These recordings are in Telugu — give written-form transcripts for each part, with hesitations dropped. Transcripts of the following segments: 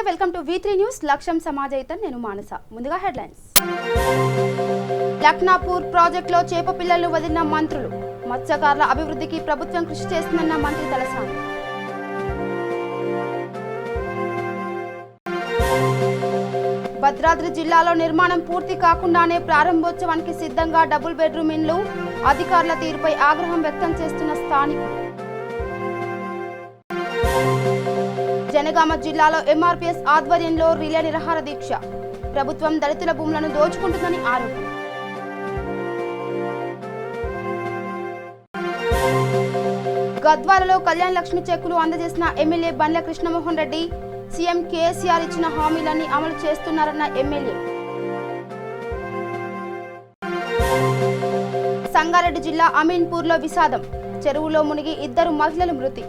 Welcome to V3 news. లక్ష్యం సమాజయితం. నేను మానస. ముందుగా హెడ్లైన్స్. లక్నాపూర్ ప్రాజెక్టులో చేప పిల్లలను వదిలిన మంత్రులు. మత్స్యకారుల అభివృద్ధికి ప్రభుత్వం కృషి చేస్తుందన్న మంత్రి తలసాని. భద్రాద్రి జిల్లాలో నిర్మాణం పూర్తి కాకుండానే ప్రారంభోత్సవానికి సిద్ధంగా డబుల్ బెడ్రూమ్ ఇండ్లు. అధికారుల తీరుపై ఆగ్రహం వ్యక్తం చేస్తున్న స్థానికులు. జనగామ జిల్లాలో MRPS ఆధ్వర్యంలో రిలే నిరాహార దీక్ష. ప్రభుత్వం దళితుల భూములను దోచుకుంటుందని ఆరోపణ. గద్వాలలో కళ్యాణ లక్ష్మి చెక్కులు అందజేసిన ఎమ్మెల్యే బండ్ల కృష్ణమోహన్ రెడ్డి. సీఎం కేసీఆర్ ఇచ్చిన హామీలన్నీ అమలు చేస్తున్నారన్న ఎమ్మెల్యే. సంగారెడ్డి జిల్లా అమీన్పూర్లో విషాదం. చెరువులో మునిగి 2 మహిళలు మృతి.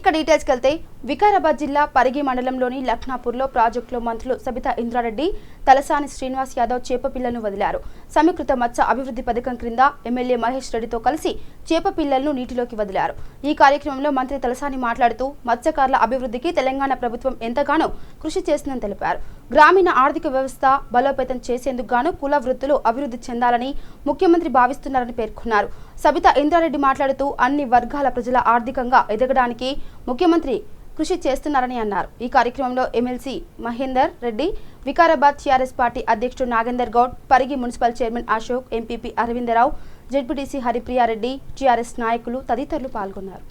ఇక డీటెయిల్స్కి వెళ్తే వికారాబాద్ జిల్లా పరిగి మండలంలోని లక్నాపూర్లో ప్రాజెక్టులో మంత్రులు సబితా ఇంద్రారెడ్డి, తలసాని శ్రీనివాస్ యాదవ్ చేప పిల్లలను వదిలారు. సమీకృత మత్స్య అభివృద్ధి పథకం క్రింద ఎమ్మెల్యే మహేష్ రెడ్డితో కలిసి చేప పిల్లలను నీటిలోకి వదిలారు. ఈ కార్యక్రమంలో మంత్రి తలసాని మాట్లాడుతూ మత్స్యకారుల అభివృద్ధికి తెలంగాణ ప్రభుత్వం ఎంతగానో కృషి చేస్తుందని తెలిపారు. గ్రామీణ ఆర్థిక వ్యవస్థ బలోపేతం చేసేందుకు గాను కుల వృత్తులు అభివృద్ధి చెందాలని ముఖ్యమంత్రి భావిస్తున్నారని పేర్కొన్నారు. సబితా ఇంద్రారెడ్డి మాట్లాడుతూ అన్ని వర్గాల ప్రజల ఆర్థికంగా ఎదగడానికి ముఖ్యమంత్రి కృషి చేస్తున్నారని అన్నారు. ఈ కార్యక్రమంలో MLC Mahender Reddy, Vikarabad TRS party అధ్యక్షుడు Nagender Goud, Parigi municipal chairman Ashok, MPP Aravind Rao, ZPTC Haripriya Reddy, TRS నాయకులు తదితరులు పాల్గొన్నారు.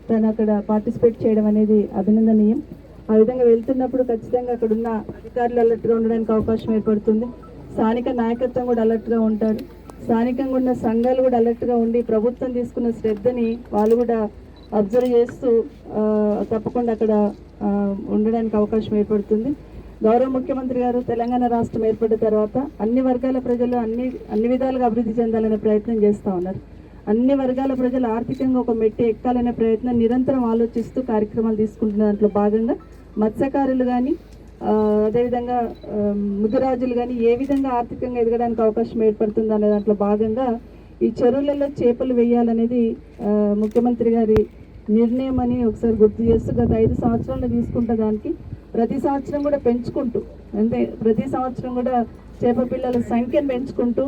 తను అక్కడ పార్టిసిపేట్ చేయడం అనేది అభినందనీయం. ఆ విధంగా వెళ్తున్నప్పుడు ఖచ్చితంగా అక్కడ ఉన్న అధికారులు అలర్ట్గా ఉండడానికి అవకాశం ఏర్పడుతుంది. స్థానిక నాయకత్వం కూడా అలర్ట్గా ఉంటారు. స్థానికంగా ఉన్న సంఘాలు కూడా అలర్ట్గా ఉండి ప్రభుత్వం తీసుకున్న శ్రద్ధని వాళ్ళు కూడా అబ్జర్వ్ చేస్తూ తప్పకుండా అక్కడ ఉండడానికి అవకాశం ఏర్పడుతుంది. గౌరవ ముఖ్యమంత్రి గారు తెలంగాణ రాష్ట్రం ఏర్పడిన తర్వాత అన్ని వర్గాల ప్రజలు అన్ని విధాలుగా అభివృద్ధి చెందాలనే ప్రయత్నం చేస్తూ ఉన్నారు. అన్ని వర్గాల ప్రజలు ఆర్థికంగా ఒక మెట్టి ఎక్కాలనే ప్రయత్నం నిరంతరం ఆలోచిస్తూ కార్యక్రమాలు తీసుకుంటున్న దాంట్లో భాగంగా మత్స్యకారులు కానీ అదేవిధంగా ముదిరాజులు కానీ ఏ విధంగా ఆర్థికంగా ఎదగడానికి అవకాశం ఏర్పడుతుంది అనే దాంట్లో భాగంగా ఈ చెరువులలో చేపలు వేయాలనేది ముఖ్యమంత్రి గారి నిర్ణయం అని ఒకసారి గుర్తు చేస్తూ గత 5 సంవత్సరాలు తీసుకుంటే దానికి ప్రతి సంవత్సరం కూడా పెంచుకుంటూ అంటే ప్రతి సంవత్సరం కూడా చేప పిల్లల సంఖ్యను పెంచుకుంటూ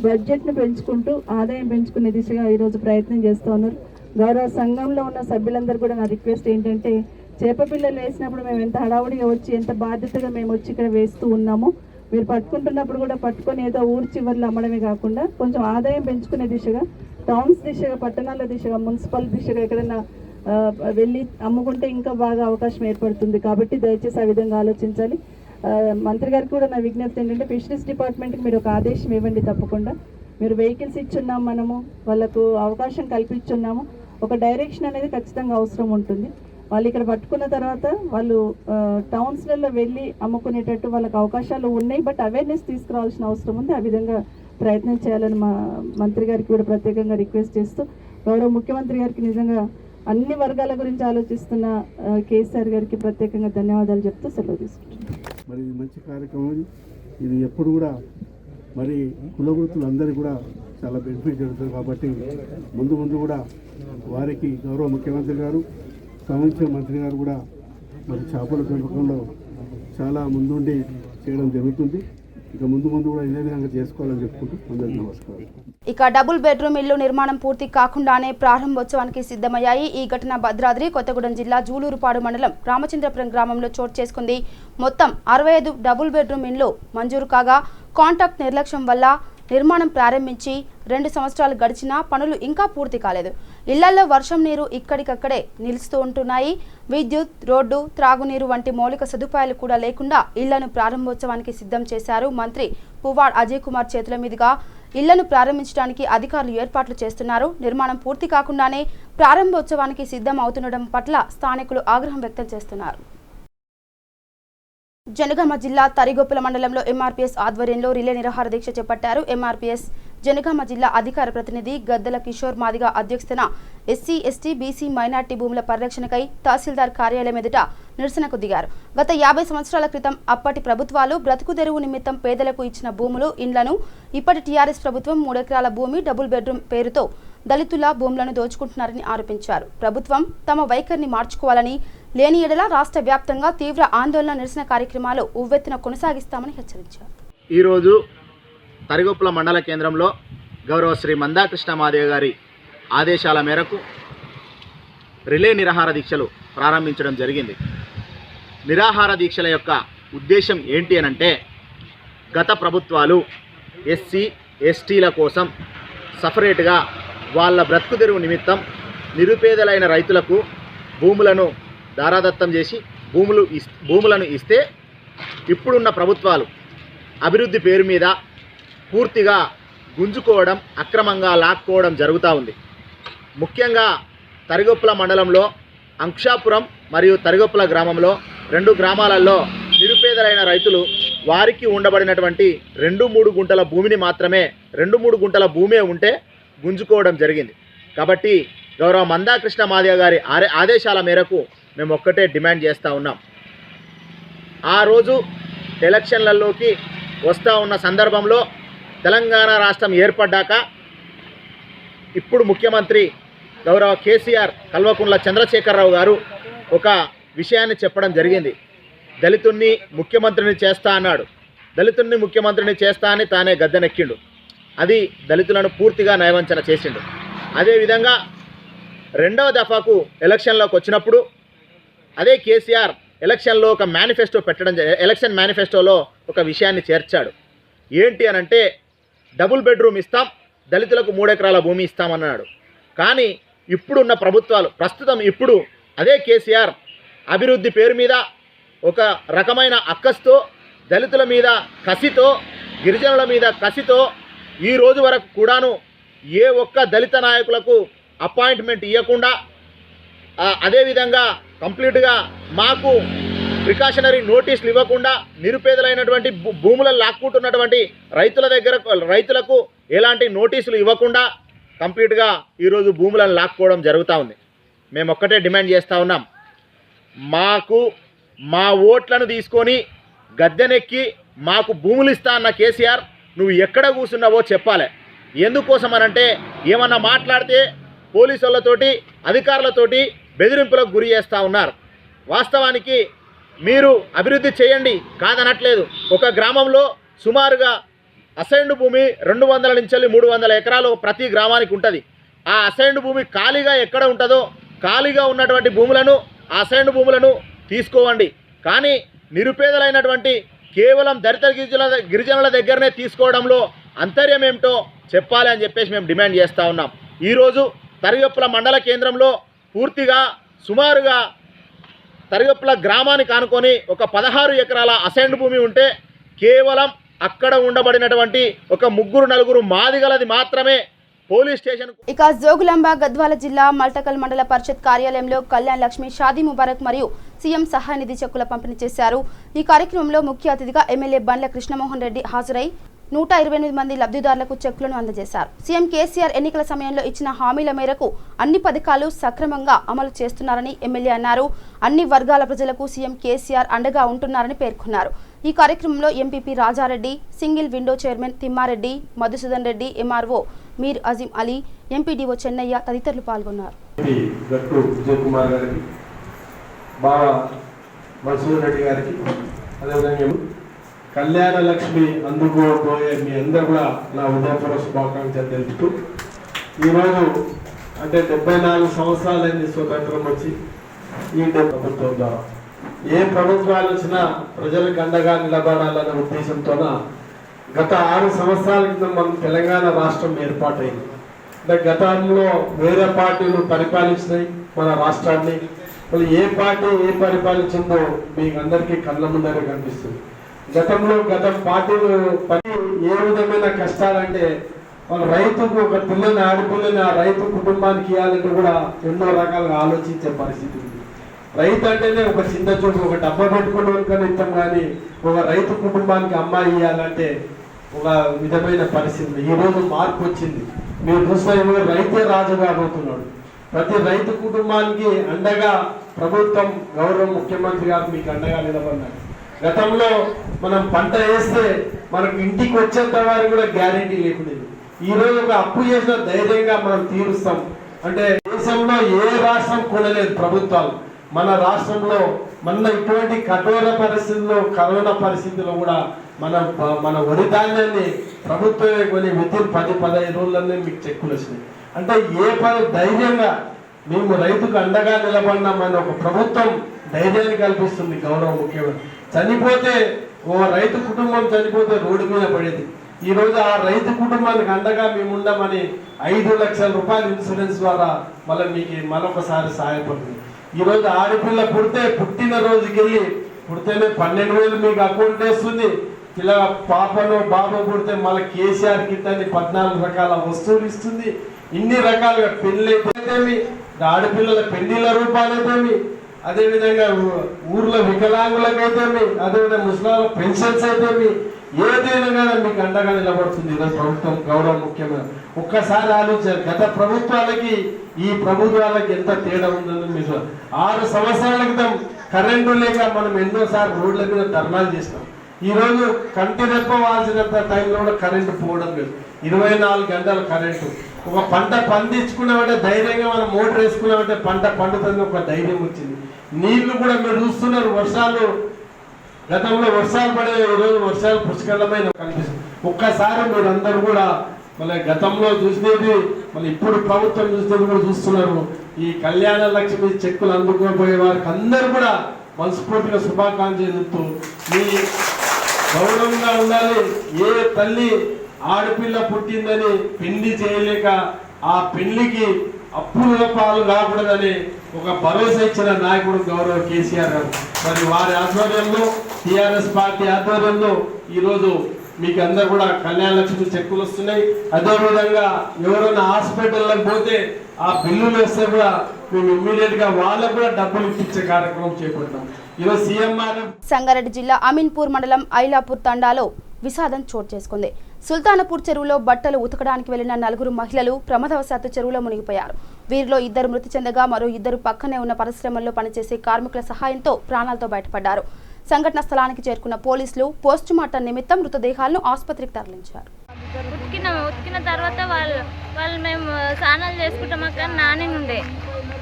బడ్జెట్ను పెంచుకుంటూ ఆదాయం పెంచుకునే దిశగా ఈరోజు ప్రయత్నం చేస్తూ ఉన్నారు. గౌరవ సంఘంలో ఉన్న సభ్యులందరూ కూడా నా రిక్వెస్ట్ ఏంటంటే చేప పిల్లలు వేసినప్పుడు మేము ఎంత హడావుడిగా వచ్చి ఎంత బాధ్యతగా మేము వచ్చి ఇక్కడ వేస్తూ ఉన్నామో మీరు పట్టుకుంటున్నప్పుడు కూడా పట్టుకొని ఏదో ఊరి చివరిలో అమ్మడమే కాకుండా కొంచెం ఆదాయం పెంచుకునే దిశగా టౌన్స్ దిశగా పట్టణాల దిశగా మున్సిపల్ దిశగా ఎక్కడైనా వెళ్ళి అమ్ముకుంటే ఇంకా బాగా అవకాశం ఏర్పడుతుంది. కాబట్టి దయచేసి ఆ విధంగా ఆలోచించాలి. మంత్రి గారికి కూడా నా విజ్ఞప్తి ఏంటంటే ఫిషరీస్ డిపార్ట్మెంట్కి మీరు ఒక ఆదేశం ఇవ్వండి. తప్పకుండా మీరు వెహికల్స్ ఇచ్చున్నాం, మనము వాళ్ళకు అవకాశం కల్పించున్నాము. ఒక డైరెక్షన్ అనేది ఖచ్చితంగా అవసరం ఉంటుంది. వాళ్ళు ఇక్కడ పట్టుకున్న తర్వాత వాళ్ళు టౌన్స్లలో వెళ్ళి అమ్ముకునేటట్టు వాళ్ళకి అవకాశాలు ఉన్నాయి. బట్ అవేర్నెస్ తీసుకురావాల్సిన అవసరం ఉంది. ఆ విధంగా ప్రయత్నం చేయాలని మా మంత్రి గారికి కూడా ప్రత్యేకంగా రిక్వెస్ట్ చేస్తూ గౌరవ ముఖ్యమంత్రి గారికి నిజంగా అన్ని వర్గాల గురించి ఆలోచిస్తున్న కేసీఆర్ గారికి ప్రత్యేకంగా ధన్యవాదాలు చెప్తూ సెలవు తీసుకుంటున్నాను. మరి ఇది మంచి కార్యక్రమం. ఇది ఎప్పుడు కూడా మరి కుల వృత్తులందరికీ కూడా చాలా బెనిఫిట్ జరుగుతుంది. కాబట్టి ముందు కూడా వారికి గౌరవ ముఖ్యమంత్రి గారు, సంబంధించిన మంత్రి గారు కూడా మరి చేపల పెంపకంలో చాలా ముందుండి చేయడం జరుగుతుంది. ఇక ముందు కూడా ఇదే విధంగా చేసుకోవాలని చెప్పుకుంటూ అందరికీ నమస్కారం. ఇక డబుల్ బెడ్రూమ్ ఇల్లు నిర్మాణం పూర్తి కాకుండానే ప్రారంభోత్సవానికి సిద్ధమయ్యాయి. ఈ ఘటన భద్రాద్రి కొత్తగూడెం జిల్లా జూలూరుపాడు మండలం రామచంద్రపురం గ్రామంలో చోటు చేసుకుంది. మొత్తం 65 డబుల్ బెడ్రూమ్ ఇళ్లు మంజూరు కాగా కాంట్రాక్ట్ నిర్లక్ష్యం వల్ల నిర్మాణం ప్రారంభించి 2 సంవత్సరాలు గడిచినా పనులు ఇంకా పూర్తి కాలేదు. ఇళ్లలో వర్షం నీరు ఇక్కడికక్కడే నిలుస్తూ ఉంటున్నాయి. విద్యుత్, రోడ్డు, త్రాగునీరు వంటి మౌలిక సదుపాయాలు కూడా లేకుండా ఇళ్లను ప్రారంభోత్సవానికి సిద్ధం చేశారు. మంత్రి పువ్వాడ్ అజయ్ కుమార్ చేతుల మీదుగా ఇళ్లను ప్రారంభించడానికి అధికారులు ఏర్పాట్లు చేస్తున్నారు. నిర్మాణం పూర్తి కాకుండానే ప్రారంభోత్సవానికి సిద్ధం అవుతుండడం పట్ల స్థానికులు ఆగ్రహం వ్యక్తం చేస్తున్నారు. జనగామ జిల్లా తరిగొప్పల మండలంలో MRPS ఆధ్వర్యంలో రిలే నిరాహార దీక్ష చేపట్టారు. MRPS జనగామ జిల్లా అధికార ప్రతినిధి గద్దల కిషోర్ మాదిగ అధ్యక్షతన ఎస్సీ, ఎస్టీ, బీసీ, మైనార్టీ భూముల పరిరక్షణకై తహసీల్దార్ కార్యాలయం ఎదుట నిరసనకు దిగారు. గత 50 సంవత్సరాల క్రితం అప్పటి ప్రభుత్వాలు బ్రతుకుదెరువు నిమిత్తం పేదలకు ఇచ్చిన భూములు, ఇండ్లను ఇప్పటి టీఆర్ఎస్ ప్రభుత్వం 3 ఎకరాల భూమి డబుల్ బెడ్రూమ్ పేరుతో దళితుల భూములను దోచుకుంటున్నారని ఆరోపించారు. ప్రభుత్వం తమ వైఖరిని మార్చుకోవాలని, లేని ఎడల రాష్ట్ర వ్యాప్తంగా తీవ్ర ఆందోళన నిరసన కార్యక్రమాలు ఉవ్వెత్తున కొనసాగిస్తామని హెచ్చరించారు. ఈరోజు తరిగొప్పల మండల కేంద్రంలో గౌరవ శ్రీ మందాకృష్ణ మాదేవ్ గారి ఆదేశాల మేరకు రిలే నిరాహార దీక్షలు ప్రారంభించడం జరిగింది. నిరాహార దీక్షల యొక్క ఉద్దేశం ఏంటి అనంటే, గత ప్రభుత్వాలు ఎస్సీ ఎస్టీల కోసం సపరేట్గా వాళ్ళ బ్రతుకు తెరువు నిమిత్తం నిరుపేదలైన రైతులకు భూములను దారాదత్తం చేసి భూములను ఇస్తే, ఇప్పుడున్న ప్రభుత్వాలు అభివృద్ధి పేరు మీద పూర్తిగా గుంజుకోవడం, అక్రమంగా లాక్కోవడం జరుగుతూ ఉంది. ముఖ్యంగా తరిగొప్పల మండలంలో అంక్షాపురం మరియు తరిగొప్పల గ్రామంలో 2 గ్రామాలలో నిరుపేదలైన రైతులు వారికి ఉండబడినటువంటి 2-3 గుంటల భూమిని మాత్రమే 2-3 గుంటల భూమే ఉంటే గుంజుకోవడం జరిగింది. కాబట్టి గౌరవ మందాకృష్ణ మాదేవ్ గారి ఆదేశాల మేరకు మేము ఒక్కటే డిమాండ్ చేస్తూ ఉన్నాం. ఆ రోజు ఎలక్షన్లలోకి వస్తూ ఉన్న సందర్భంలో తెలంగాణ రాష్ట్రం ఏర్పడ్డాక ఇప్పుడు ముఖ్యమంత్రి గౌరవ కేసీఆర్ కల్వకుంట్ల చంద్రశేఖరరావు గారు ఒక విషయాన్ని చెప్పడం జరిగింది. దళితుణ్ణి ముఖ్యమంత్రిని చేస్తా అన్నాడు. దళితుణ్ణి ముఖ్యమంత్రిని చేస్తా అని తానే గద్దెనెక్కిండు. అది దళితులను పూర్తిగా నయవంచన చేసిండు. అదేవిధంగా 2వ దఫాకు ఎలక్షన్లోకి వచ్చినప్పుడు అదే కేసీఆర్ ఎలక్షన్లో ఒక మేనిఫెస్టో ఎలక్షన్ మేనిఫెస్టోలో ఒక విషయాన్ని చేర్చాడు. ఏంటి అనంటే, డబుల్ బెడ్రూమ్ ఇస్తాం, దళితులకు 3 ఎకరాల భూమి ఇస్తామన్నాడు. కానీ ఇప్పుడున్న ప్రభుత్వాలు ఇప్పుడు అదే కేసీఆర్ అభివృద్ధి పేరు మీద ఒక రకమైన అక్కస్తో, దళితుల మీద కసితో, గిరిజనుల మీద కసితో ఈ రోజు వరకు కూడాను ఏ ఒక్క దళిత నాయకులకు అపాయింట్మెంట్ ఇవ్వకుండా, అదేవిధంగా కంప్లీట్గా మాకు ప్రికాషనరీ నోటీసులు ఇవ్వకుండా నిరుపేదలైనటువంటి భూములను లాక్కుంటున్నటువంటి రైతులకు ఎలాంటి నోటీసులు ఇవ్వకుండా కంప్లీట్గా ఈరోజు భూములను లాక్కోవడం జరుగుతూ ఉంది. మేము ఒక్కటే డిమాండ్ చేస్తూ ఉన్నాం, మాకు మా ఓట్లను తీసుకొని గద్దెనెక్కి మాకు భూములు ఇస్తా అన్న కేసీఆర్ నువ్వు ఎక్కడ కూర్చున్నావో చెప్పాలి. ఎందుకోసమనంటే, ఏమన్నా మాట్లాడితే పోలీసు వాళ్ళతోటి అధికారులతోటి బెదిరింపులకు గురి చేస్తూ ఉన్నారు. వాస్తవానికి మీరు అభివృద్ధి చేయండి కాదనట్లేదు. ఒక గ్రామంలో సుమారుగా అసైన్డ్ భూమి 200 నుంచి 300 ఎకరాలు ప్రతి గ్రామానికి ఉంటుంది. ఆ అసైన్డ్ భూమి ఖాళీగా ఎక్కడ ఉంటుందో ఖాళీగా ఉన్నటువంటి భూములను, ఆ అసైన్డ్ భూములను తీసుకోవండి. కానీ నిరుపేదలైనటువంటి కేవలం దళిత గిరిజనుల దగ్గరనే తీసుకోవడంలో అంతర్యం ఏమిటో చెప్పాలి అని చెప్పేసి మేము డిమాండ్ చేస్తూ ఉన్నాం. ఈరోజు తరిగొప్పల మండల కేంద్రంలో పూర్తిగా సుమారుగా తరిగొప్పల గ్రామానికి ఆనుకొని ఒక 16 ఎకరాల అసైన్డ్ భూమి ఉంటే కేవలం అక్కడ ఉండబడినటువంటి ఒక 3-4 మాదిగలది మాత్రమే పోలీస్ స్టేషన్. ఇక జోగులాంబ గద్వాల జిల్లా మల్టకల్ మండల పరిషత్ కార్యాలయంలో కళ్యాణ్ లక్ష్మి షాదీ ముబారక్ మరియు సీఎం సహాయ నిధి చెక్కుల పంపిణీ చేశారు. ఈ కార్యక్రమంలో ముఖ్య అతిథిగా ఎమ్మెల్యే బండ్ల కృష్ణమోహన్ రెడ్డి హాజరై 128 మంది లబ్ధిదారులకు చెక్కులను అందజేశారు. సీఎం కేసీఆర్ ఎన్నికల సమయంలో ఇచ్చిన హామీల మేరకు అన్ని పథకాలు సక్రమంగా అమలు చేస్తున్నారని ఎమ్మెల్యే అన్నారు. అన్ని వర్గాల ప్రజలకు సీఎం కేసీఆర్ అండగా ఉంటున్నారని పేర్కొన్నారు. ఈ కార్యక్రమంలో MPP Raja Reddy, single window chairman Thimma Reddy, Madhusudan Reddy, MRO Mir Azeem Ali, MPDO Chennaiah తదితరులు పాల్గొన్నారు. కళ్యాణ లక్ష్మి అందుకోబోయే మీ అందరూ కూడా నా ఉదయపూర్వ శుభాకాంక్షలు తెలుపుతూ, ఈరోజు అంటే 74 సంవత్సరాలైంది స్వతంత్రం వచ్చి. ఈ ప్రభుత్వం ద్వారా ఏ ప్రభుత్వాలు వచ్చినా ప్రజలకు అండగా నిలబడాలనే ఉద్దేశంతోన గత 6 సంవత్సరాల క్రితం మనం తెలంగాణ రాష్ట్రం ఏర్పాటైంది. అంటే గతంలో వేరే పార్టీలు పరిపాలించినాయి మన రాష్ట్రాన్ని. మళ్ళీ ఏ పార్టీ పరిపాలించిందో మీకు అందరికీ కళ్ళ ముందరే కనిపిస్తుంది. గత పార్టీలు ఏ విధమైన కష్టాలంటే, వాళ్ళ రైతుకు ఒక పిల్లని ఆడపిల్లని ఆ రైతు కుటుంబానికి ఇవ్వాలంటే కూడా ఎన్నో రకాలుగా ఆలోచించే పరిస్థితి ఉంది. రైతు అంటేనే ఒక చిన్న చోటు, ఒక డబ్బా పెట్టుకునే వాళ్ళకన్నా ఇస్తాం, కానీ ఒక రైతు కుటుంబానికి అమ్మాయి ఇవ్వాలంటే ఒక విధమైన పరిస్థితి. ఈరోజు మార్పు వచ్చింది. మీరు చూస్తే రైతే రాజుగా అవుతున్నాడు. ప్రతి రైతు కుటుంబానికి అండగా ప్రభుత్వం, గౌరవ ముఖ్యమంత్రి గారు మీకు అండగా నిలబడినారు. గతంలో మనం పంట వేస్తే మనకు ఇంటికి వచ్చేంత వారికి కూడా గ్యారెంటీ లేకుండేది. ఈ రోజు ఒక అప్పు చేసిన ధైర్యంగా మనం తీరుస్తాం. అంటే దేశంలో ఏ రాష్ట్రం కొనలేదు ప్రభుత్వాలు, మన రాష్ట్రంలో మన ఇటువంటి కఠోర పరిస్థితుల్లో కరోనా పరిస్థితుల్లో కూడా మన వరి ధాన్యాన్ని ప్రభుత్వమే కొని వితిన్ 10-15 రోజులనే మీకు చెక్కులు వచ్చినాయి. అంటే ఏ పని ధైర్యంగా మేము రైతుకు అండగా నిలబడినామని ఒక ప్రభుత్వం ధైర్యాన్ని కల్పిస్తుంది. గౌరవం ముఖ్యమంత్రి చనిపోతే ఓ రైతు కుటుంబం చనిపోతే రోడ్డు మీద పడేది. ఈ రోజు ఆ రైతు కుటుంబానికి అండగా మేము ఉండమని 5 లక్షల రూపాయల ఇన్సూరెన్స్ ద్వారా మళ్ళీ మీకు మరొకసారి సహాయపడుతుంది. ఈ రోజు ఆడపిల్ల పుడితే పుట్టిన రోజుకి వెళ్ళి పుడితేనే 12,000 మీకు అకౌంట్ వేస్తుంది. ఇలా పాపను బాబు పుడితే మళ్ళీ కేసీఆర్ కిట్ అని 14 రకాల వస్తువులు ఇస్తుంది. ఇన్ని రకాలుగా పెళ్లి అయితేమి, ఆడపిల్లల పెళ్లిళ్ళ రూపాయలైతేమి, అదేవిధంగా ఊర్లో వికలాంగులకైతేమి, అదేవిధంగా ముస్లింల పెన్షన్స్ అయితేమి, ఏదైనా మీకు అండగా నిలబడుతుంది ఈరోజు ప్రభుత్వం. గౌరవం ముఖ్యమైన ఒక్కసారి ఆలోచించారు గత ప్రభుత్వాలకి ఈ ప్రభుత్వాలకి ఎంత తేడా ఉందని. మీరు 6 సంవత్సరాల క్రితం కరెంటు లేక మనం ఎన్నోసార్లు రోడ్ల మీద ధర్నాలు చేసినాం. ఈ రోజు కంటి రెప్పవాల్సినంత టైంలో కూడా కరెంటు పోవడం లేదు. 24 గంటల కరెంటు. ఒక పంట పండించుకున్నామంటే ధైర్యంగా మనం మోటార్ వేసుకున్నామంటే పంట పండుతుంది, ఒక ధైర్యం వచ్చింది. నీళ్లు కూడా మీరు చూస్తున్నారు, వర్షాలు గతంలో వర్షాలు పడే ఈరోజు వర్షాలు పుష్కలమైన కనిపిస్తుంది. ఒక్కసారి మీరు అందరూ కూడా మళ్ళీ గతంలో చూసినది మళ్ళీ ఇప్పుడు ప్రభుత్వం చూసినది కూడా చూస్తున్నారు. ఈ కళ్యాణ లక్ష్మి చెక్కులు అందుకోబోయే వారికి అందరూ కూడా మనస్ఫూర్తిగా శుభాకాంక్షలు చెప్తూ మీ గౌరవంగా ఉండాలి. ఏ తల్లి ఆడపిల్ల పుట్టిందని పెళ్లి చేయలేక ఆ పెళ్లికి అప్పుల పాలు కాకూడదని ఒక భరోసా ఇచ్చిన నాయకుడు గౌరవ కేసీఆర్ గారు. మరి వారి ఆధ్వర్యంలో టీఆర్ఎస్ పార్టీ ఆధ్వర్యంలో ఈరోజు మీకు అందరు కూడా కళ్యాణ లక్ష్మి చెక్కులు వస్తున్నాయి. అదేవిధంగా ఎవరైనా హాస్పిటల్లోకి పోతే ఆ బిల్లులు వేస్తే కూడా మేము ఇమ్మీడియట్ గా వాళ్ళకు కూడా డబ్బులు ఇప్పించే కార్యక్రమం చేపడతాం. ఈరోజు సీఎంఆర్ సంగారెడ్డి జిల్లా అమీన్పూర్ మండలం ఐలాపూర్ తండాలో విషాదం చోటు చేసుకుంది. సుల్తానపూర్ చెరువులో బట్టలు ఉతకడానికి వెళ్లిన 4 మహిళలు ప్రమాదవశాత్తు చెరువులో మునిగిపోయారు. వీరిలో 2 మృతి చెందగా మరో 2 పక్కనే ఉన్న పరిశ్రమల్లో పనిచేసే కార్మికుల సహాయంతో ప్రాణాలతో బయటపడ్డారు. సంఘటన స్థలానికి చేరుకున్న పోలీసులు పోస్టుమార్టం నిమిత్తం మృతదేహాలను ఆసుపత్రికి తరలించారు. ఉతికిన తర్వాత వాళ్ళు మేము స్నానాలు చేసుకుంటాం. అక్కడ నాని నుండే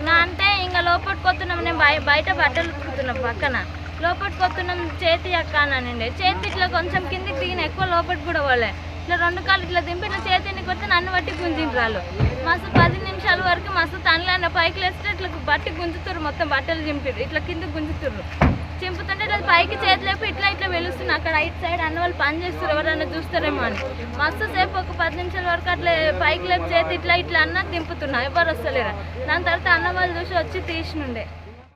నా అంటే ఇంకా లోపట్టుకొస్తున్నాం. నేను బయట బట్టలు ఉతుకుతున్నాం, పక్కన లోపట్టుకొస్తున్నాం. చేతి అక్క అనండి, చేతి ఇట్లా కొంచెం కిందికి దిగిన, ఎక్కువ లోపలికి కూడా పోలే. ఇట్లా 2 కాళ్ళు ఇట్లా దింపి ఇట్లా చేతిని కొడితే నన్ను బట్టి గుంజిండ్రు వాళ్ళు. మస్తు 10 నిమిషాల వరకు మస్తు తనలైన పైకి లేస్తే ఇట్లా బట్టి గుంజుతుర్రు, మొత్తం బట్టలు చింపిర్రు, ఇట్లా కిందకి గుంజుతుర్రు. చింపుతుంటే అది పైకి చేతిలేపు ఇట్లా ఇట్లా వెలుస్తుంది. అక్కడ రైట్ సైడ్ అన్న వాళ్ళు పని చేస్తారు, ఎవరైనా చూస్తారేమో అని. మస్తు సేపు ఒక 10 నిమిషాల వరకు అట్లా పైకి లేపు చేతి ఇట్లా ఇట్లా అన్న దింపుతున్నా, ఎవరు వస్తలేరా. దాని తర్వాత అన్న వాళ్ళు చూసి వచ్చి తీసినుండే.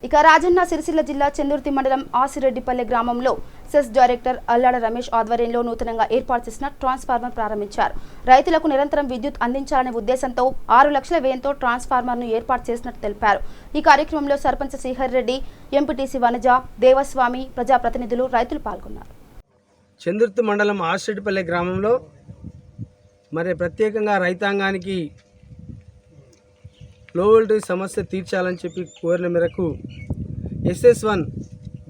ఇక రాజన్న సిరిసిల్ల జిల్లా చందుర్తి మండలం ఆసిరెడ్డిపల్లె గ్రామంలో సెస్ డైరెక్టర్ అల్లాడ రమేష్ ఆధ్వర్యంలో నూతనంగా ఏర్పాటు చేసిన ట్రాన్స్ఫార్మర్ ప్రారంభించారు. రైతులకు నిరంతరం విద్యుత్ అందించాలనే ఉద్దేశంతో 6 లక్షల వ్యయంతో ట్రాన్స్ఫార్మర్ను ఏర్పాటు చేసినట్టు తెలిపారు. ఈ కార్యక్రమంలో సర్పంచ్ శ్రీహర్ రెడ్డి, ఎంపీటీసీ వనజ, దేవస్వామి, ప్రజాప్రతినిధులు, రైతులు పాల్గొన్నారు. చందుర్తి మండలం ఆసిరెడ్డిపల్లె గ్రామంలో మరి ప్రత్యేకంగా రైతాంగానికి లో వోల్టేజ్ సమస్య తీర్చాలని చెప్పి కోరిన మేరకు SS1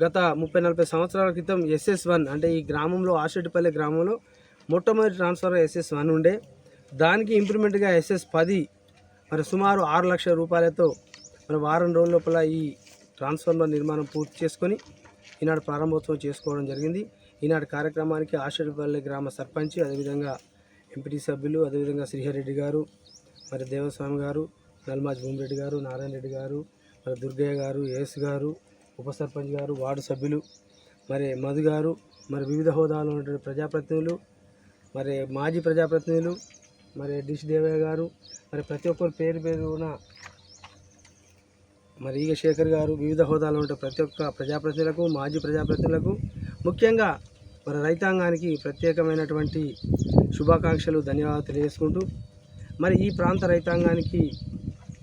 గత 30-40 సంవత్సరాల క్రితం SS1 అంటే ఈ గ్రామంలో ఆసిరెడ్డిపల్లె గ్రామంలో మొట్టమొదటి ట్రాన్స్ఫార్మర్ SS1 ఉండే. దానికి ఇంప్రూవ్మెంట్గా SS10 మరి సుమారు 6 లక్షల రూపాయలతో మరి వారం రోజుల లోపల ఈ ట్రాన్స్ఫార్మర్ నిర్మాణం పూర్తి చేసుకొని ఈనాడు ప్రారంభోత్సవం చేసుకోవడం జరిగింది. ఈనాడు కార్యక్రమానికి ఆసిరెడ్డిపల్లె గ్రామ సర్పంచ్, అదేవిధంగా ఎంపీటీ సభ్యులు, అదేవిధంగా శ్రీహర్ రెడ్డి గారు, మరి దేవస్వామి గారు, నల్మాజ్ భూమిరెడ్డి గారు, నారాయణ రెడ్డి గారు, మరి దుర్గయ్య గారు, ఏఎస్ గారు, ఉప సర్పంచ్ గారు, వార్డు సభ్యులు, మరి మధు గారు, మరి వివిధ హోదాలో ఉన్నటువంటి ప్రజాప్రతినిధులు, మరి మాజీ ప్రజాప్రతినిధులు, మరి డిష్ దేవయ్య గారు, మరి ప్రతి ఒక్కరు పేరు పేరున మరి ఈగ శేఖర్ గారు, వివిధ హోదాలో ఉండే ప్రతి ఒక్క ప్రజాప్రతినిధులకు, మాజీ ప్రజాప్రతినిధులకు, ముఖ్యంగా మరి రైతాంగానికి ప్రత్యేకమైనటువంటి శుభాకాంక్షలు, ధన్యవాదాలు తెలియజేసుకుంటూ మరి ఈ ప్రాంత రైతాంగానికి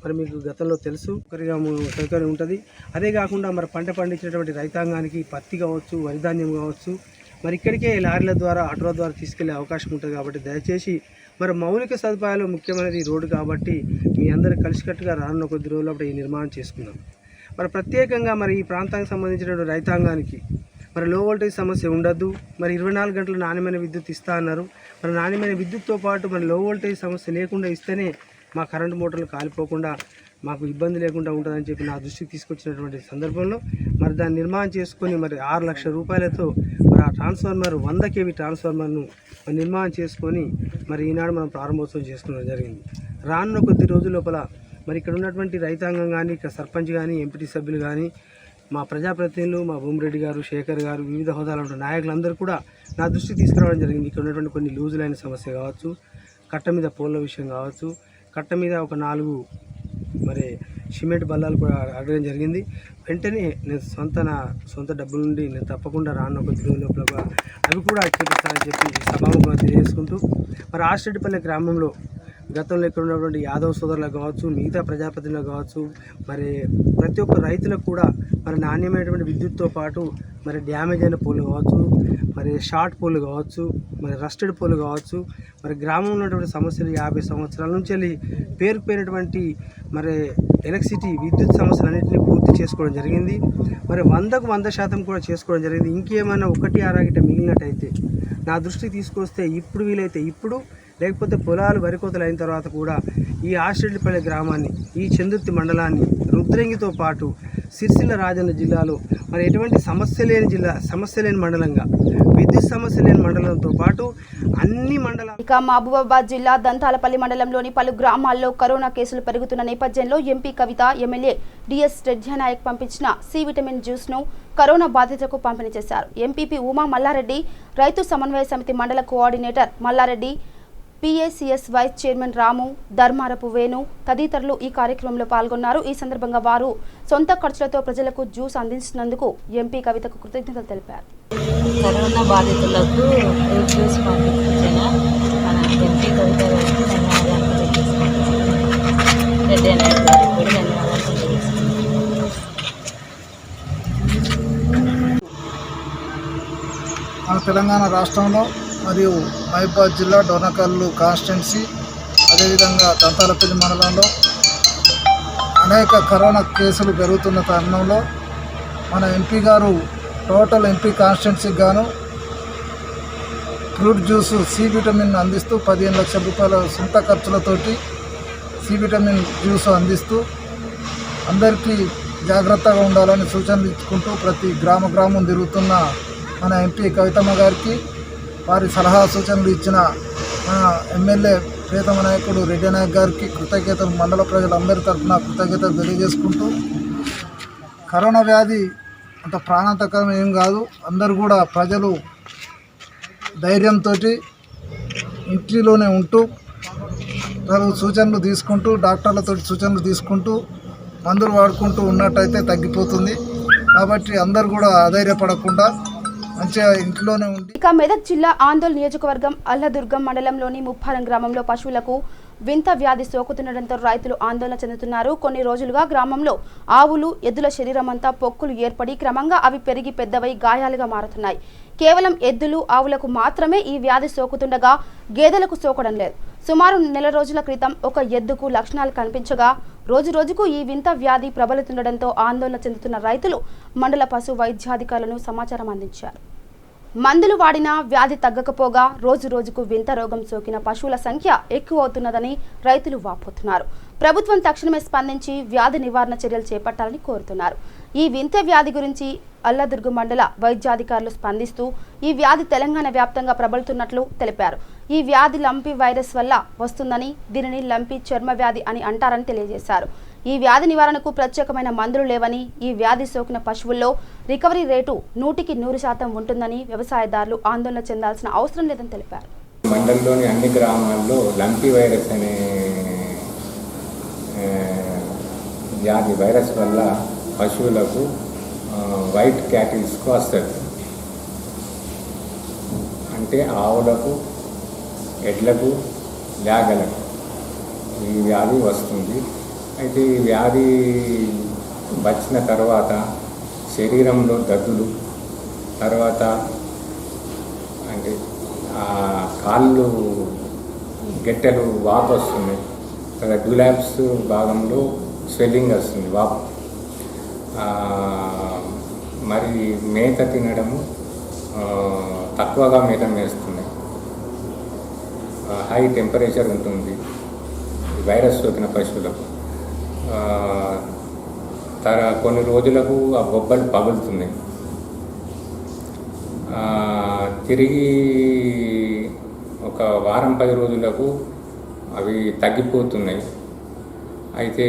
మరి మీకు గతంలో తెలుసు ఒకరిగా సౌకర్యం ఉంటుంది. అదే కాకుండా మరి పంట పండించినటువంటి రైతాంగానికి పత్తి కావచ్చు, వరిధాన్యం కావచ్చు, మరి ఇక్కడికే లారీల ద్వారా, ఆటోల ద్వారా తీసుకెళ్లే అవకాశం ఉంటుంది. కాబట్టి దయచేసి మరి మౌలిక సదుపాయాలు ముఖ్యమైనది ఈ రోడ్డు కాబట్టి మీ అందరూ కలిసికట్టుగా రానున్న కొద్ది రోజులప్పుడు ఈ నిర్మాణం చేసుకుందాం. మరి ప్రత్యేకంగా మరి ఈ ప్రాంతానికి సంబంధించినటువంటి రైతాంగానికి మరి లో వోల్టేజ్ సమస్య ఉండద్దు, మరి 24 గంటలు నాణ్యమైన విద్యుత్ ఇస్తా అన్నారు. మరి నాణ్యమైన విద్యుత్తో పాటు మరి లో వోల్టేజ్ సమస్య లేకుండా ఇస్తేనే మా కరెంటు మోటార్లు కాలిపోకుండా మాకు ఇబ్బంది లేకుండా ఉంటుందని చెప్పి నా దృష్టికి తీసుకొచ్చినటువంటి సందర్భంలో మరి దాన్ని నిర్మాణం చేసుకొని మరి 6 లక్షల రూపాయలతో మరి ఆ ట్రాన్స్ఫార్మర్ 100 kV ట్రాన్స్ఫార్మర్ను నిర్మాణం చేసుకొని మరి ఈనాడు మనం ప్రారంభోత్సవం చేసుకోవడం జరిగింది. రానున్న కొద్ది రోజుల లోపల మరి ఇక్కడ ఉన్నటువంటి రైతాంగం కానీ, ఇక్కడ సర్పంచ్ కానీ, ఎంపీటీ సభ్యులు కానీ, మా ప్రజాప్రతినిధులు, మా భూమిరెడ్డి గారు, శేఖర్ గారు, వివిధ హోదాలో ఉన్న నాయకులందరూ కూడా నా దృష్టికి తీసుకురావడం జరిగింది. ఇక్కడ ఉన్నటువంటి కొన్ని లూజులైన సమస్య కావచ్చు, కట్ట మీద పోల్ల విషయం కావచ్చు, కట్ట మీద ఒక 4 మరి సిమెంట్ బల్లాలు కూడా అడగడం జరిగింది. వెంటనే నేను నా సొంత డబ్బుల నుండి నేను తప్పకుండా రానున్న కొద్ది రోజుల లోపల అవి కూడా చేపిస్తానని చెప్పి సభాముఖంగా తెలియజేసుకుంటూ మరి ఆశెట్టిపల్లి గ్రామంలో గతంలో ఇక్కడ ఉన్నటువంటి యాదవ్ సోదరులకు కావచ్చు, మిగతా ప్రజాప్రతినిధులకు కావచ్చు, మరి ప్రతి ఒక్క రైతులకు కూడా మరి నాణ్యమైనటువంటి విద్యుత్తో పాటు మరి డ్యామేజ్ అయిన పోలు కావచ్చు, మరి షార్ట్ పోలు కావచ్చు, మరి రస్టెడ్ పోలు కావచ్చు, మరి గ్రామంలో ఉన్నటువంటి సమస్యలు 50 సంవత్సరాల నుంచి వెళ్ళి పేరుకుపోయినటువంటి మరి ఎలక్ట్రిసిటీ విద్యుత్ సమస్యలన్నింటినీ పూర్తి చేసుకోవడం జరిగింది. మరి 100కు 100% కూడా చేసుకోవడం జరిగింది. ఇంకేమైనా 1-6 మిగిలినట్టయితే నా దృష్టికి తీసుకొస్తే ఇప్పుడు వీలైతే ఇప్పుడు, లేకపోతే పొలాలు వరికోతలు అయిన తర్వాత కూడా ఈ ఆశెట్టిపల్లి గ్రామాన్ని, ఈ చందుర్తి మండలాన్ని రుద్రంగితో పాటు సిరిసిల్ల రాజన్న జిల్లాలో మరి ఎటువంటి సమస్య లేని మండలంగా, విద్యుత్ సమస్య లేని మండలంతో పాటు అన్ని మండలాలు. ఇక మహబూబాబాద్ జిల్లా దంతాలపల్లి మండలంలోని పలు గ్రామాల్లో కరోనా కేసులు పెరుగుతున్న నేపథ్యంలో ఎంపీ కవిత, ఎమ్మెల్యే డిఎస్ రెడ్డినాయక్ పంపించిన సి విటమిన్ జ్యూస్ను కరోనా బాధితులకు పంపిణీ చేశారు. ఎంపీపీ ఉమా మల్లారెడ్డి, రైతు సమన్వయ సమితి మండల coordinator Mallareddy, PACS vice chairman Ramu, Dharmarapu Venu తదితరులు ఈ కార్యక్రమంలో పాల్గొన్నారు. ఈ సందర్భంగా వారు సొంత ఖర్చులతో ప్రజలకు జ్యూస్ అందించినందుకు ఎంపీ కవితకు కృతజ్ఞతలు తెలిపారు. కరోనా బాధితులకు జ్యూస్ పంపించిన మన ఎంపీ కవిత గారికి ధన్యవాదాలు తెలియజేస్తున్నాను. రెడ్డి అన్నయ్య గారికి కూడా ధన్యవాదాలు తెలియజేస్తున్నాను. మన తెలంగాణ రాష్ట్రంలో మరియు మహబూబాబాద్ జిల్లా డోర్నకల్లు కాన్స్టిట్యున్సీ, అదేవిధంగా దంతాలపల్లి మండలంలో అనేక కరోనా కేసులు పెరుగుతున్న తరుణంలో మన ఎంపీ గారు టోటల్ ఎంపీ కాన్స్టిట్యున్సీకి గాను ఫ్రూట్ జ్యూస్ సి విటమిన్ అందిస్తూ 15 లక్షల రూపాయల సొంత ఖర్చులతోటి సి విటమిన్ జ్యూస్ అందిస్తూ అందరికీ జాగ్రత్తగా ఉండాలని సూచనలు ఇచ్చుకుంటూ ప్రతి గ్రామం తిరుగుతున్న మన ఎంపీ కవితమ్మ గారికి, వారి సలహా సూచనలు ఇచ్చిన మన ఎమ్మెల్యే ప్రియతమ నాయకుడు రెడ్డి నాయక్ గారికి కృతజ్ఞతలు, మండల ప్రజలందరి తరఫున కృతజ్ఞతలు తెలియజేసుకుంటూ, కరోనా వ్యాధి అంత ప్రాణాంతకరం ఏం కాదు. అందరూ కూడా ప్రజలు ధైర్యంతో ఇంటిలోనే ఉంటూ సూచనలు తీసుకుంటూ, డాక్టర్లతో సూచనలు తీసుకుంటూ మందులు వాడుకుంటూ ఉన్నట్టయితే తగ్గిపోతుంది. కాబట్టి అందరూ కూడా అధైర్యపడకుండా మంచిగా ఇంట్లోనే ఉండి. ఇక మెదక్ జిల్లా ఆందోళన నియోజకవర్గం అల్లదుర్గం మండలంలోని ముప్పారం గ్రామంలో పశువులకు వింత వ్యాధి సోకుతుండటంతో రైతులు ఆందోళన చెందుతున్నారు. కొన్ని రోజులుగా గ్రామంలో ఆవులు, ఎద్దుల శరీరమంతా పొక్కులు ఏర్పడి క్రమంగా అవి పెరిగి పెద్దవై గాయాలుగా మారుతున్నాయి. కేవలం ఎద్దులు, ఆవులకు మాత్రమే ఈ వ్యాధి సోకుతుండగా గేదెలకు సోకడం లేదు. సుమారు నెల రోజుల క్రితం ఒక ఎద్దుకు లక్షణాలు కనిపించగా రోజురోజుకు ఈ వింత వ్యాధి ప్రబలుతుండటంతో ఆందోళన చెందుతున్న రైతులు మండల పశు వైద్యాధికారులను సమాచారం అందించారు. మందులు వాడినా వ్యాధి తగ్గకపోగా రోజురోజుకు వింత రోగం సోకిన పశువుల సంఖ్య ఎక్కువ అవుతున్నదని రైతులు వాపోతున్నారు. ప్రభుత్వం తక్షణమే స్పందించి వ్యాధి నివారణ చర్యలు చేపట్టాలని కోరుతున్నారు. ఈ వింత వ్యాధి గురించి అల్లదుర్గు మండల వైద్యాధికారులు స్పందిస్తూ ఈ వ్యాధి తెలంగాణ వ్యాప్తంగా ప్రబలుతున్నట్లు తెలిపారు. ఈ వ్యాధి లంపీ వైరస్ వల్ల వస్తుందని, దీనిని లంపీ చర్మ వ్యాధి అని అంటారని తెలియజేశారు. ఈ వ్యాధి నివారణకు ప్రత్యేకమైన మందులు లేవని, ఈ వ్యాధి సోకిన పశువుల్లో రికవరీ రేటు 100% ఉంటుందని వ్యవసాయదారులు ఆందోళన చెందాల్సిన అవసరం లేదని తెలిపారు. మండలంలోని అన్ని గ్రామాల్లో లంపీ వైరస్ అనే వ్యాధి వైరస్ వల్ల పశువులకు వైట్ క్యాటిల్స్కు వస్తుంది. అంటే ఆవులకు, ఎడ్లకు, లేగలకు ఈ వ్యాధి వస్తుంది. అయితే ఈ వ్యాధి వచ్చిన తర్వాత శరీరంలో దద్దులు, తర్వాత అంటే కాళ్ళు గెట్టెలు వాపు వస్తున్నాయి, తర్వాత డ్యులాప్స్ భాగంలో స్వెల్లింగ్ వస్తుంది, వాపు. మరి మేత తినడము తక్కువగా మేత మేస్తున్నాయి. హై టెంపరేచర్ ఉంటుంది వైరస్ సోకిన పశువులకు. కొన్ని రోజులకు ఆ బొబ్బలు పగులుతున్నాయి. తిరిగి ఒక వారం 10 రోజులకు అవి తగ్గిపోతున్నాయి. అయితే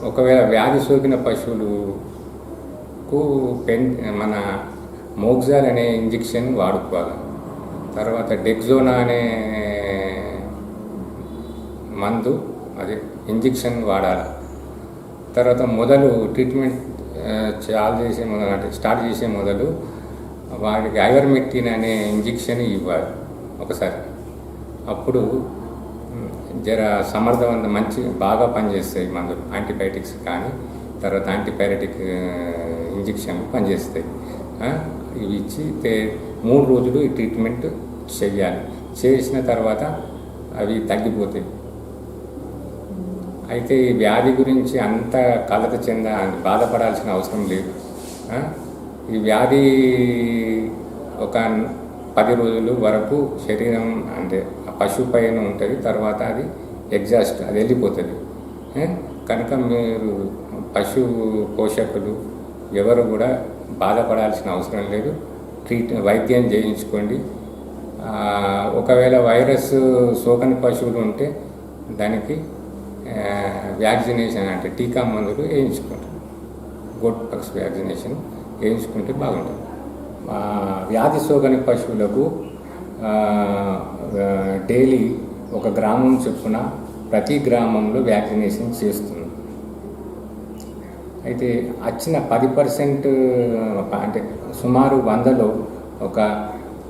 ఒకవేళ వ్యాధి సోకిన పశువులకు మన మోగ్జాల్ అనే ఇంజెక్షన్ వాడుకోవాలి. తర్వాత డెక్జోనా అనే మందు అదే ఇంజెక్షన్ వాడాలి. తర్వాత మొదలు ట్రీట్మెంట్ స్టార్ట్ చేసే మొదలు వాడికి ఐవర్మెక్టిన్ అనే ఇంజెక్షన్ ఇవ్వాలి ఒకసారి. అప్పుడు జర సమర్థవంతం బాగా పనిచేస్తాయి మందులు. యాంటీబయాటిక్స్ కానీ తర్వాత యాంటీపైరటిక్ ఇంజెక్షన్ పనిచేస్తాయి. ఇవి ఇచ్చి 3 రోజులు ఈ ట్రీట్మెంట్ చేయాలి. చేసిన తర్వాత అవి తగ్గిపోతాయి. అయితే ఈ వ్యాధి గురించి అంత కలత బాధపడాల్సిన అవసరం లేదు. ఈ వ్యాధి ఒక 10 రోజుల వరకు శరీరం అంటే ఆ పశువు పైన ఉంటుంది. తర్వాత అది ఎగ్జాస్ట్ అది వెళ్ళిపోతుంది. కనుక మీరు పశువు పోషకులు ఎవరు కూడా బాధపడాల్సిన అవసరం లేదు. వైద్యం చేయించుకోండి. ఒకవేళ వైరస్ సోకని పశువులు ఉంటే దానికి వ్యాక్సినేషన్ అంటే టీకా మందులు వేయించుకుంటారు. గోట్ పక్స్ వ్యాక్సినేషన్ వేయించుకుంటే బాగుంటుంది. వ్యాధి సోకని పశువులకు డైలీ ఒక గ్రామం చొప్పున ప్రతి గ్రామంలో వ్యాక్సినేషన్ చేస్తుంది. అయితే వచ్చిన 10% అంటే సుమారు 100లో ఒక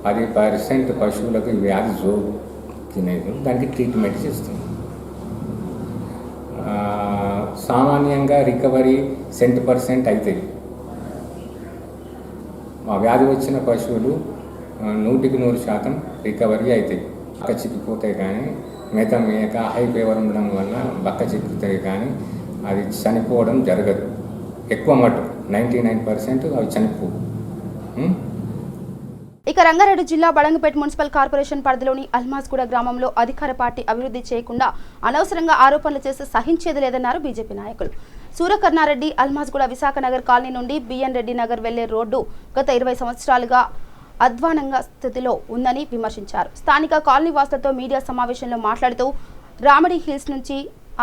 10% పశువులకు వ్యాధి సోకినది దానికి ట్రీట్మెంట్ చేస్తుంది. సామాన్యంగా రికవరీ 100% అవుతాయి. మా వ్యాధి వచ్చిన పశువులు 100% రికవరీ అవుతాయి. బక్క చిక్కిపోతాయి కానీ మేత మేక హై ఫీవర్ ఉండడం వల్ల బక్క చిక్కుతాయి కానీ అది చనిపోవడం జరగదు. ఎక్కువ మటుకు 99% అవి చనిపోవు. ఇక రంగారెడ్డి జిల్లా బడంగపేట మున్సిపల్ కార్పొరేషన్ పరిధిలోని అల్మాజ్గూడ గ్రామంలో అధికార పార్టీ అభివృద్ధి చేయకుండా అనవసరంగా ఆరోపణలు చేసి సహించేది లేదన్నారు బీజేపీ నాయకులు. సూరకర్ణారెడ్డి అల్మాజ్గూడ విశాఖ నగర్ కాలనీ నుండి బిఎన్ రెడ్డి నగర్ వెళ్లే రోడ్డు గత 20 సంవత్సరాలుగా అధ్వానంగా స్థితిలో ఉందని విమర్శించారు. స్థానిక కాలనీ వాసులతో మీడియా సమావేశంలో మాట్లాడుతూ రామడి హిల్స్ నుంచి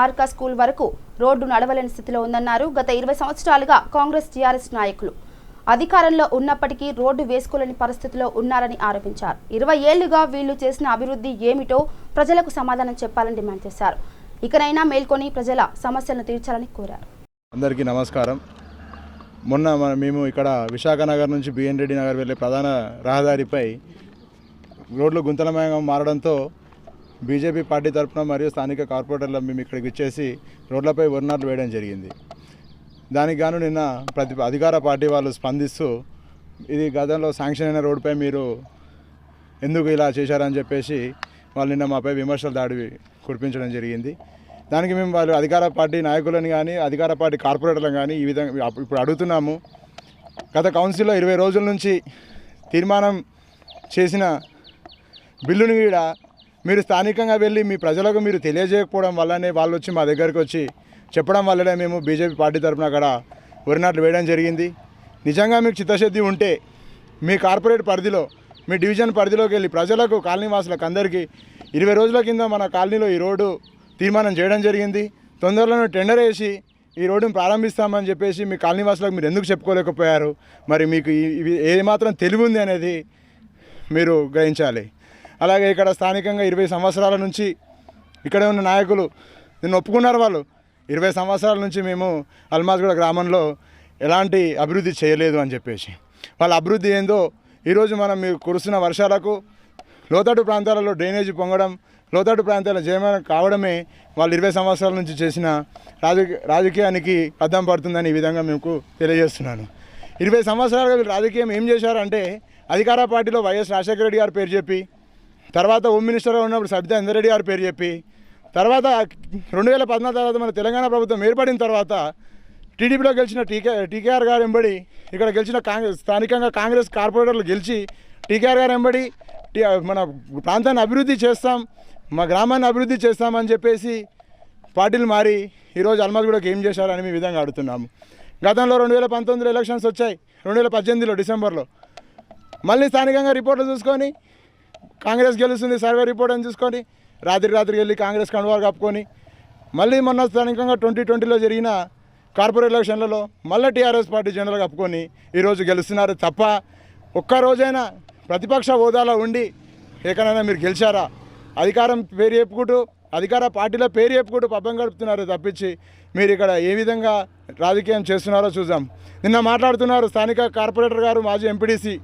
ఆర్కా స్కూల్ వరకు రోడ్డు నడవలేని స్థితిలో ఉందన్నారు. గత 20 సంవత్సరాలుగా కాంగ్రెస్ టీఆర్ఎస్ నాయకులు అధికారంలో ఉన్నప్పటికీ రోడ్డు వేసుకోలేని పరిస్థితిలో ఉన్నారని ఆరోపించారు. 20 ఏళ్లుగా వీళ్లు చేసిన అభివృద్ధి ఏమిటో ప్రజలకు సమాధానం చెప్పాలని డిమాండ్ చేశారు. ఇకనైనా మేల్కొని ప్రజల సమస్యలను తీర్చాలని కోరారు. అందరికీ నమస్కారం. మొన్న మేము ఇక్కడ విశాఖ నగర్ నుంచి బిఎన్ రెడ్డి నగర్ వెళ్ళే ప్రధాన రహదారిపై రోడ్లు గుంతలమయంగా మారడంతో బీజేపీ పార్టీ తరఫున మరియు స్థానిక కార్పొరేటర్లు మేము ఇక్కడికి వచ్చేసి రోడ్లపై వర్ణాలు వేయడం జరిగింది. దానికి గాను నిన్న అధికార పార్టీ వాళ్ళు స్పందిస్తూ ఇది గతంలో శాంక్షన్ అయిన రోడ్డుపై మీరు ఎందుకు ఇలా చేశారని చెప్పేసి వాళ్ళు నిన్న మాపై విమర్శలు దాడి కురిపించడం జరిగింది. దానికి మేము వాళ్ళు అధికార పార్టీ నాయకులను కానీ అధికార పార్టీ కార్పొరేటర్లను కానీ ఈ విధంగా ఇప్పుడు అడుగుతున్నాము. గత కౌన్సిల్లో 20 రోజుల నుంచి తీర్మానం చేసిన బిల్లుని కూడా మీరు స్థానికంగా వెళ్ళి మీ ప్రజలకు మీరు తెలియజేయకపోవడం వల్లనే వాళ్ళు వచ్చి మా దగ్గరికి వచ్చి చెప్పడం వల్లనే మేము బీజేపీ పార్టీ తరఫున అక్కడ వరినాట్లు వేయడం జరిగింది. నిజంగా మీకు చిత్తశుద్ధి ఉంటే మీ కార్పొరేట్ పరిధిలో మీ డివిజన్ పరిధిలోకి వెళ్ళి ప్రజలకు కాలనీ వాసులకు అందరికీ 20 రోజుల కింద మన కాలనీలో ఈ రోడ్డు తీర్మానం చేయడం జరిగింది. తొందరలోనే టెండర్ వేసి ఈ రోడ్డును ప్రారంభిస్తామని చెప్పేసి మీ కాలనీ వాసులకు మీరు ఎందుకు చెప్పుకోలేకపోయారు? మరి మీకు ఇవి ఏమాత్రం తెలివి ఉంది అనేది మీరు గ్రహించాలి. అలాగే ఇక్కడ స్థానికంగా 20 సంవత్సరాల నుంచి ఇక్కడే ఉన్న నాయకులు దీన్ని ఒప్పుకున్నారు. వాళ్ళు 20 సంవత్సరాల నుంచి మేము అల్మాజ్గూడ గ్రామంలో ఎలాంటి అభివృద్ధి చేయలేదు అని చెప్పేసి వాళ్ళ అభివృద్ధి ఏందో ఈరోజు మనం మీకు కురుస్తున్న వర్షాలకు లోతట్టు ప్రాంతాలలో డ్రైనేజీ పొంగడం, లోతట్టు ప్రాంతాల జయమానం కావడమే వాళ్ళు 20 సంవత్సరాల నుంచి చేసిన రాజకీయానికి అద్దం పడుతుందని ఈ విధంగా మీకు తెలియజేస్తున్నాను. 20 సంవత్సరాలుగా వీళ్ళు రాజకీయం ఏం చేశారంటే అధికార పార్టీలో వైఎస్ రాజశేఖర రెడ్డి గారి పేరు చెప్పి, తర్వాత హోమ్ మినిస్టర్గా ఉన్నప్పుడు సబితా ఇంద్రారెడ్డి గారి పేరు చెప్పి, తర్వాత 2014 తర్వాత మన తెలంగాణ ప్రభుత్వం ఏర్పడిన తర్వాత టీడీపీలో గెలిచిన టీకేఆర్ గారు వెంబడి ఇక్కడ గెలిచిన స్థానికంగా కాంగ్రెస్ కార్పొరేటర్లు గెలిచి టీకేఆర్ గారు వెంబడి మన ప్రాంతాన్ని అభివృద్ధి చేస్తాం, మా గ్రామాన్ని అభివృద్ధి చేస్తామని చెప్పేసి పార్టీలు మారి ఈరోజు అల్మజ్గూడకి ఏం చేశారని మీ విధంగా అడుగుతున్నాము. గతంలో 2019 ఎలక్షన్స్ వచ్చాయి, 2018 డిసెంబర్లో. మళ్ళీ స్థానికంగా రిపోర్ట్లు చూసుకొని కాంగ్రెస్ గెలుస్తుంది సర్వే రిపోర్ట్ అని చూసుకొని రాత్రికి వెళ్ళి కాంగ్రెస్ కండువాలు కప్పుకొని మళ్ళీ మొన్న స్థానికంగా 2020లో జరిగిన కార్పొరేట్ ఎలక్షన్లలో మళ్ళీ టీఆర్ఎస్ పార్టీ జెండాలు కప్పుకొని ఈరోజు గెలుస్తున్నారు తప్ప ఒక్కరోజైనా ప్రతిపక్ష హోదాలో ఉండి ఎక్కడైనా మీరు గెలిచారా? అధికారం పేరు చెప్పుకుంటూ అధికార పార్టీలో పేరు చెప్పుకుంటూ పబ్బం గడుపుతున్నారు తప్పించి మీరు ఇక్కడ ఏ విధంగా రాజకీయం చేస్తున్నారో చూద్దాం. నిన్న మాట్లాడుతున్నారు స్థానిక కార్పొరేటర్ గారు, మాజీ ఎంపీడీసీ,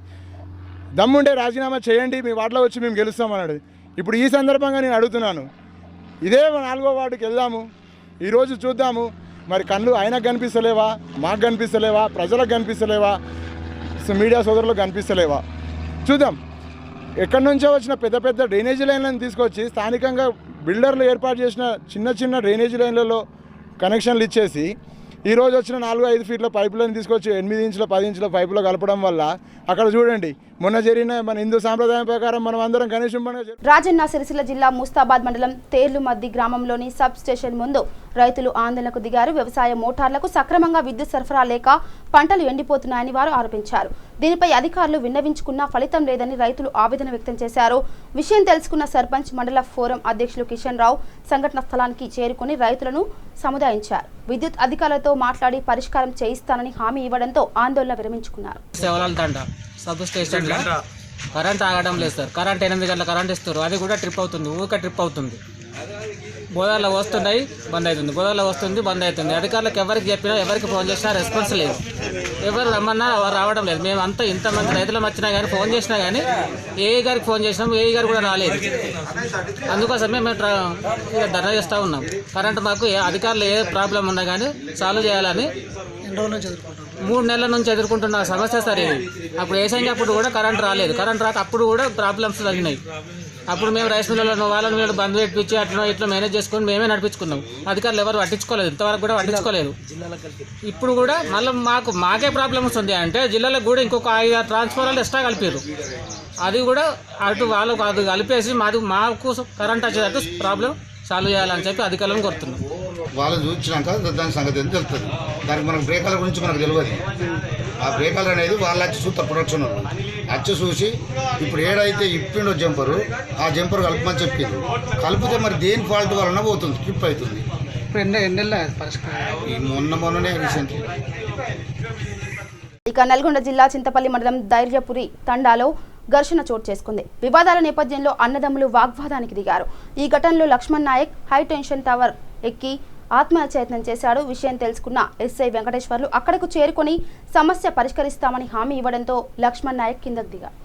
దమ్ముంటే రాజీనామా చేయండి, మీ వార్డులో వచ్చి మేము గెలుస్తామన్నాడు. ఇప్పుడు ఈ సందర్భంగా నేను అడుగుతున్నాను, ఇదే 4వ వార్డుకి వెళ్దాము, ఈరోజు చూద్దాము. మరి కళ్ళు ఆయనకు కనిపిస్తలేవా, మాకు కనిపిస్తలేవా, ప్రజలకు కనిపిస్తలేవా, మీడియా సోదరులకు కనిపిస్తలేవా? చూద్దాం. ఎక్కడి నుంచో వచ్చిన పెద్ద డ్రైనేజీ లైన్లను తీసుకొచ్చి స్థానికంగా బిల్డర్లు ఏర్పాటు చేసిన చిన్న డ్రైనేజీ లైన్లలో కనెక్షన్లు ఇచ్చేసి ఈరోజు వచ్చిన 4-5 ఫీట్ల పైపులను తీసుకొచ్చి 8 ఇంచుల 10 ఇంచుల పైపులో కలపడం వల్ల అక్కడ చూడండి మొన్న జరిగిన మన హిందూ సాంప్రదాయం ప్రకారం మనం అందరం కనీసం రాజన్న సిరిసిల్ల జిల్లా ముస్తాబాద్ మండలం తేర్లుమద్ది గ్రామంలోని సబ్ స్టేషన్ ముందు రైతులు ఆందోళనకు దిగారు. వ్యవసాయ మోటార్లకు సక్రమంగా విద్యుత్ సరఫరా లేక పంటలు ఎండిపోతున్నాయని వారు ఆరోపించారు. దీనిపై అధికారులు విన్నవించుకున్నా ఫలితం లేదని రైతులు ఆవేదన వ్యక్తం చేశారు. విషయం తెలుసుకున్న సర్పంచ్ మండల ఫోరం అధ్యక్షులు కిషన్ రావు సంఘటన స్థలానికి చేరుకుని రైతులను సముదాయించారు. విద్యుత్ అధికారులతో మాట్లాడి పరిష్కారం చేయిస్తానని హామీ ఇవ్వడంతో ఆందోళన విరమించుకున్నారు. సబ్ స్టేషన్లో కరెంట్ ఆగడం లేదు సార్. కరెంట్ 8 గంటల కరెంట్ ఇస్తారు, అది కూడా ట్రిప్ అవుతుంది, ట్రిప్ అవుతుంది. గోదావరిలో వస్తున్నాయి బంద్ అవుతుంది, గోదావరిలో వస్తుంది బంద్ అవుతుంది. అధికారులకు ఎవరికి చెప్పినా ఎవరికి ఫోన్ చేసినా రెస్పాన్స్ లేదు, ఎవరు రమ్మన్నా ఎవరు రావడం లేదు. మేము అంతా ఇంతమంది రైతులం వచ్చినా కానీ ఫోన్ చేసినా కానీ ఏఈ గారికి ఫోన్ చేసినాం, ఏఈ గారు కూడా రాలేదు. అందుకోసమే మేము ధర్నా చేస్తూ ఉన్నాం. కరెంట్ మాకు అధికారులు ఏ ప్రాబ్లం ఉన్నా కానీ సాల్వ్ చేయాలని 3 నెలల నుంచి ఎదుర్కొంటున్న సమస్య సార్ ఇది. అప్పుడు వేసంగా అప్పుడు కూడా కరెంట్ రాలేదు, కరెంట్ రాక అప్పుడు కూడా ప్రాబ్లమ్స్ జరిగినాయి. అప్పుడు మేము రైస్ మిల్లులను వాళ్ళని వీళ్ళు బంద్ పెట్టించి అట్లా ఇట్లా మేనేజ్ చేసుకొని మేమే నడిపించుకున్నాం. అధికారులు ఎవరు పట్టించుకోలేదు, ఇంతవరకు కూడా పట్టించుకోలేదు. ఇప్పుడు కూడా మళ్ళీ మాకే ప్రాబ్లమ్స్ ఉంది అంటే జిల్లాలకు కూడా ఇంకొక 5 ట్రాన్స్ఫార్మర్లు ఎక్స్ట్రా కలిపారు. అది కూడా అటు వాళ్ళకు అది కలిపేసి మాకు కరెంట్ వచ్చేటట్టు ప్రాబ్లం సాల్వ్ చేయాలని చెప్పి అధికారులను కోరుతున్నాం. వాళ్ళు చూసినాక దాని సంగతి ఎంత తెలుస్తుంది. దానికి మనకు బ్రేకాల గురించి మనకు తెలియదు. ఆ బ్రేకాలు అనేది వాళ్ళు వచ్చి చూస్తారు, ప్రొడక్షన్ వచ్చి చూసి ఇప్పుడు ఏడైతే ఇప్పిండో జంపరు ఆ జంపర్ కలపమని చెప్పింది. కలిపితే మరి దేని ఫాల్ట్ వలన పోతుంది, ట్రిప్ అవుతుంది. మొన్ననే రీసెంట్. ఇక నల్గొండ జిల్లా చింతపల్లి మండలం ధైర్యపురి తండాలో ఘర్షణ చోటు చేసుకుంది. వివాదాల నేపథ్యంలో అన్నదమ్ములు వాగ్వాదానికి దిగారు. ఈ ఘటనలో Lakshman Nayak high tension tower ఎక్కి ఆత్మహత్యయత్నం చేశాడు. విషయం తెలుసుకున్న ఎస్ఐ వెంకటేశ్వర్లు అక్కడకు చేరుకొని సమస్య పరిష్కరిస్తామని హామీ ఇవ్వడంతో లక్ష్మణ్ నాయక్ కిందకు దిగారు.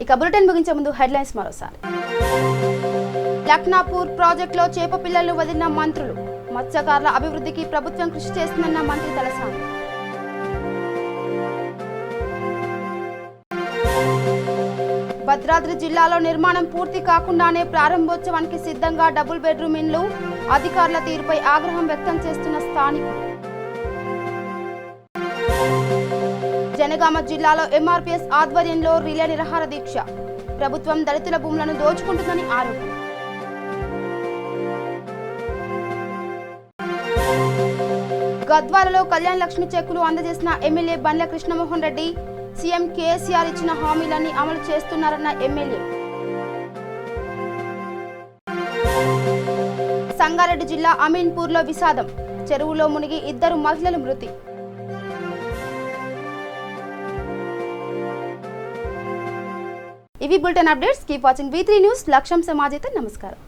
ఇక బులెటిన్ ముగించే ముందు హెడ్లైన్స్ మరోసారి. లక్నాపూర్ ప్రాజెక్టులో చేప పిల్లలను వదిలిన మంత్రులు. మత్స్యకారుల అభివృద్ధికి ప్రభుత్వం కృషి చేస్తుందన్న మంత్రి తలసాని. భద్రాద్రి జిల్లాలో నిర్మాణం పూర్తి కాకుండానే ప్రారంభోత్సవానికి సిద్ధంగా డబుల్ బెడ్రూమ్ ఇండ్లు. అధికారుల తీరుపై ఆగ్రహం వ్యక్తం చేస్తున్న స్థానికులు. జనగామ జిల్లాలో ఎంఆర్పీఎస్ ఆధ్వర్యంలో రిలే నిరాహార దీక్ష. ప్రభుత్వం దళితుల భూములను దోచుకుంటుందని ఆరోపణ. గద్వాలలో కళ్యాణ లక్ష్మి చెక్కులు అందజేసిన ఎమ్మెల్యే బండ్ల కృష్ణమోహన్ రెడ్డి. సీఎం కేసీఆర్ ఇచ్చిన హామీలన్నీ అమలు చేస్తున్నారన్న ఎమ్మెల్యే. సంగారెడ్డి జిల్లా అమీన్పూర్లో విషాదం. చెరువులో మునిగి 2 మహిళలు మృతి. ఇవి bulletin updates. Keep watching V3 news. లక్ష్యం సమాజైతే నమస్కారం.